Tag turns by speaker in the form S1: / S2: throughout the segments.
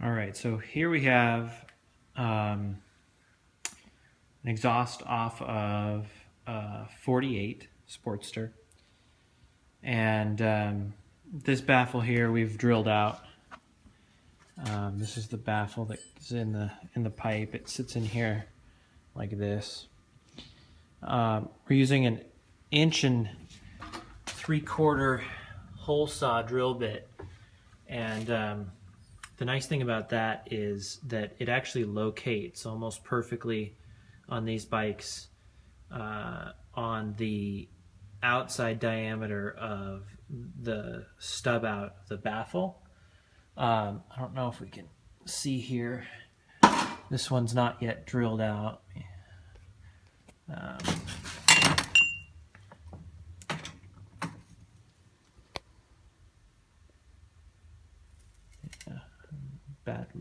S1: All right, so here we have an exhaust off of 48 Sportster, and this baffle here we've drilled out. This is the baffle that's in the pipe. It sits in here like this. We're using an 1 3/4 hole saw drill bit, and the nice thing about that is that it actually locates almost perfectly on these bikes on the outside diameter of the stub out of the baffle. I don't know if we can see here. This one's not yet drilled out.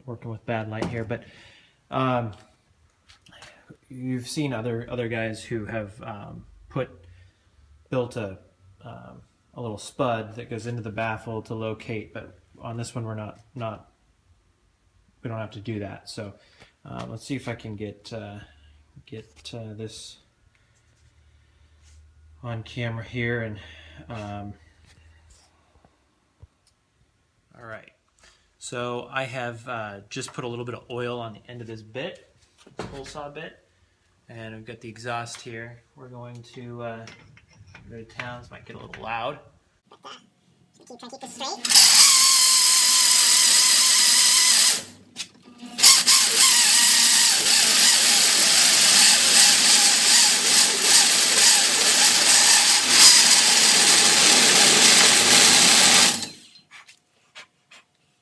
S1: Working with bad light here, but you've seen other guys who have built a little spud that goes into the baffle to locate, but on this one we don't have to do that. So let's see if I can get this on camera here. And all right. So I have just put a little bit of oil on the end of this bit, this hole saw bit, and we've got the exhaust here. We're going to go to town. This might get a little loud.
S2: Try to keep this straight.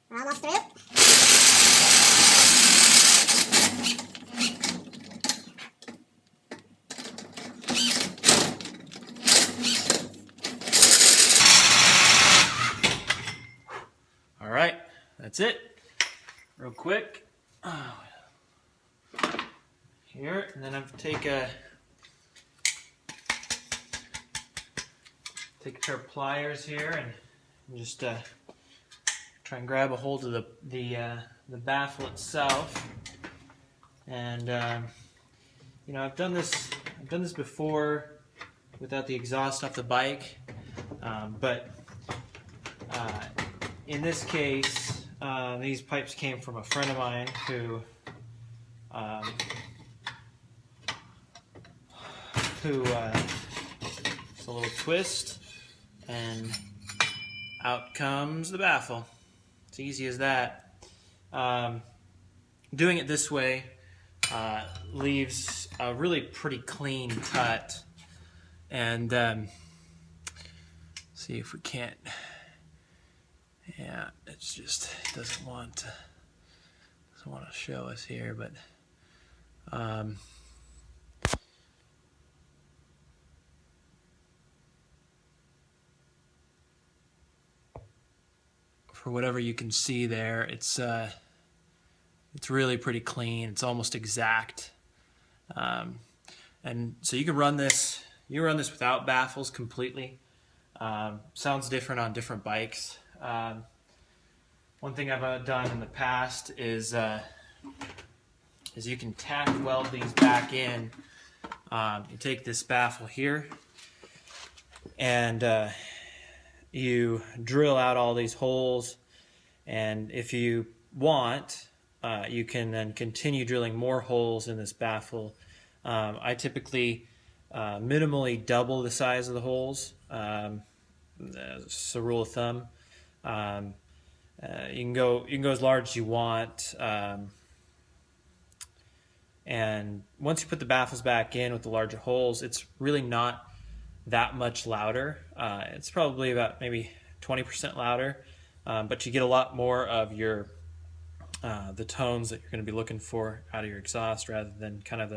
S2: We're almost through.
S1: All right, that's it. Real quick. Here, and then I take a pair of pliers here and just try and grab a hold of the baffle itself. And you know, I've done this before without the exhaust off the bike, but in this case, these pipes came from a friend of mine who it's a little twist, and out comes the baffle. It's easy as that. Doing it this way leaves a really pretty clean cut, and see if we can't. Yeah, it's just doesn't want to show us here, but for whatever you can see there, it's really pretty clean. It's almost exact, and so you can run this. You run this without baffles completely. Sounds different on different bikes. One thing I've done in the past is you can tack weld these back in. You take this baffle here and you drill out all these holes, and if you want, you can then continue drilling more holes in this baffle. I typically minimally double the size of the holes. It's a rule of thumb. You can go as large as you want, and once you put the baffles back in with the larger holes, it's really not that much louder. It's probably about maybe 20% louder, but you get a lot more of your the tones that you're going to be looking for out of your exhaust, rather than kind of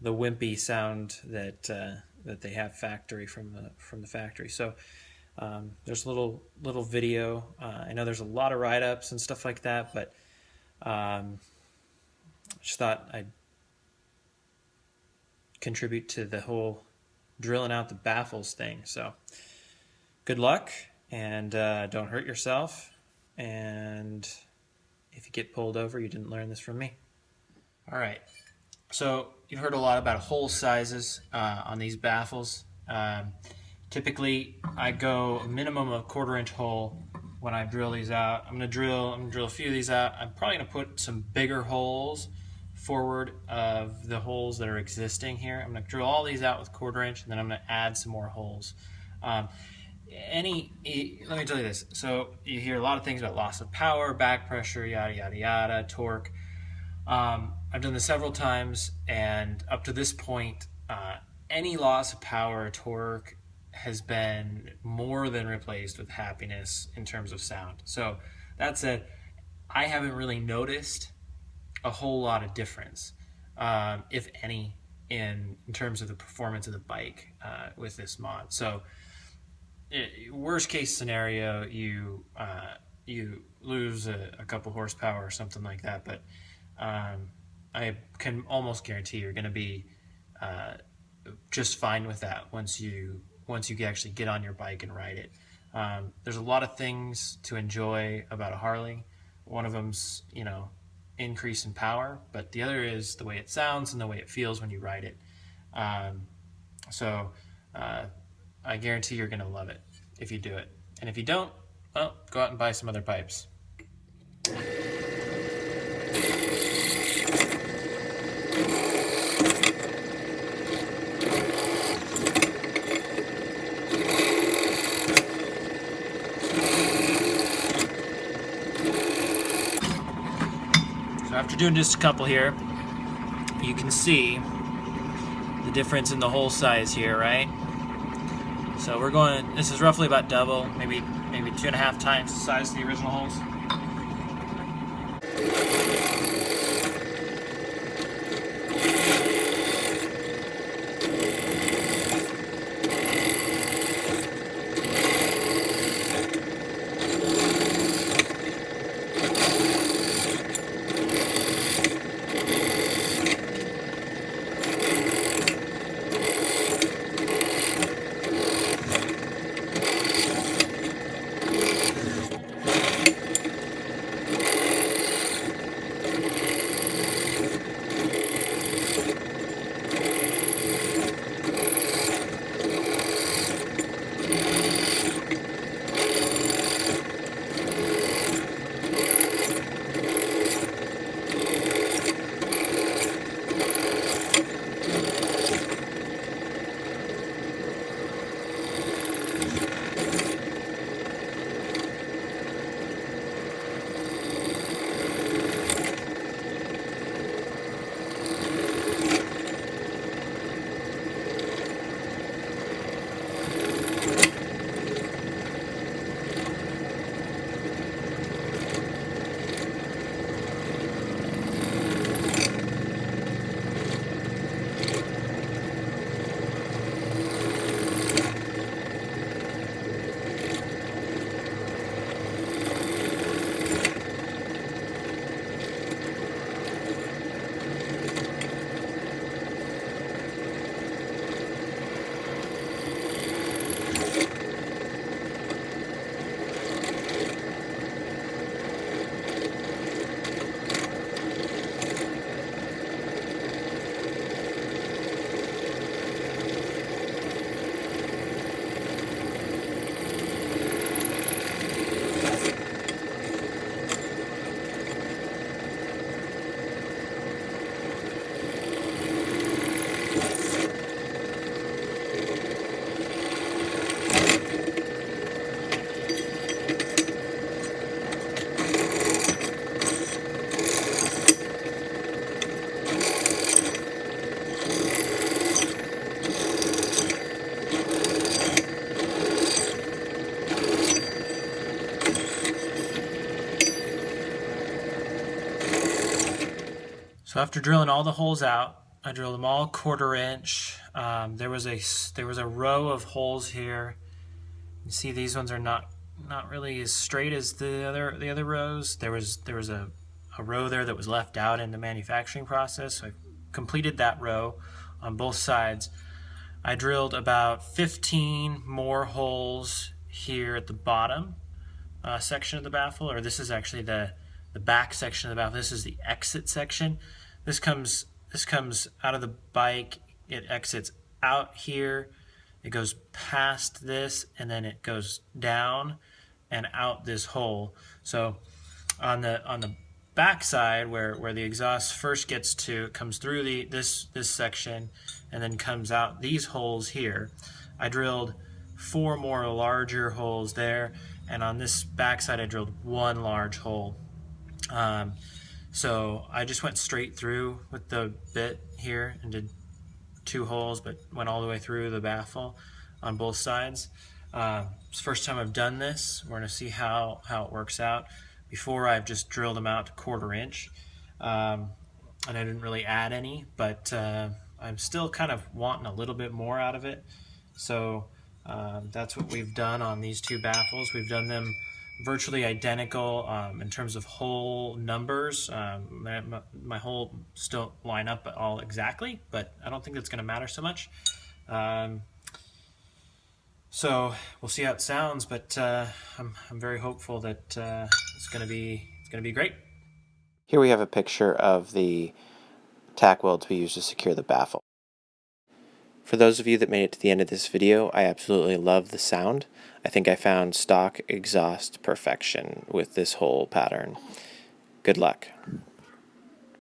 S1: the wimpy sound that they have factory from the factory. So there's a little video. I know there's a lot of write-ups and stuff like that, but just thought I'd contribute to the whole drilling out the baffles thing. So good luck, and don't hurt yourself, and If you get pulled over, you didn't learn this from me. All right. So you've heard a lot about hole sizes on these baffles. Typically, I go a minimum of 1/4 inch hole when I drill these out. I'm gonna drill a few of these out. I'm probably gonna put some bigger holes forward of the holes that are existing here. I'm gonna drill all these out with 1/4 inch, and then I'm gonna add some more holes. Let me tell you this. So you hear a lot of things about loss of power, back pressure, yada yada yada, torque. I've done this several times, and up to this point, any loss of power or torque has been more than replaced with happiness in terms of sound. So that said, I haven't really noticed a whole lot of difference, if any, in terms of the performance of the bike with this mod. So worst case scenario, you lose a couple horsepower or something like that, but I can almost guarantee you're going to be just fine with that once you actually get on your bike and ride it. There's a lot of things to enjoy about a Harley. One of them's, increase in power, but the other is the way it sounds and the way it feels when you ride it. So I guarantee you're going to love it if you do it. And if you don't, well, go out and buy some other pipes. So after doing just a couple here, you can see the difference in the hole size here, right? So this is roughly about double, maybe 2.5 times the size of the original holes. So after drilling all the holes out, I drilled them all 1/4 inch. There was a row of holes here. You see these ones are not really as straight as the other rows. There was a row there that was left out in the manufacturing process. So I completed that row on both sides. I drilled about 15 more holes here at the bottom section of the baffle, or this is actually the the back section of the baffle. This is the exit section. This comes out of the bike. It exits out here. It goes past this, and then it goes down and out this hole. So on the back side, where the exhaust first gets to, it comes through this section and then comes out these holes here. I drilled 4 more larger holes there, and on this back side I drilled 1 large hole. So I just went straight through with the bit here and did 2 holes, but went all the way through the baffle on both sides. It's the first time I've done this. We're going to see how it works out. Before, I've just drilled them out to 1/4 inch, and I didn't really add any, but I'm still kind of wanting a little bit more out of it. So that's what we've done on these 2 baffles. We've done them virtually identical in terms of hole numbers. My holes don't line up at all exactly, but I don't think that's going to matter so much. So we'll see how it sounds, but I'm very hopeful that it's going to be great.
S3: Here we have a picture of the tack welds we use to secure the baffle. For those of you that made it to the end of this video, I absolutely love the sound. I think I found stock exhaust perfection with this whole pattern. Good luck.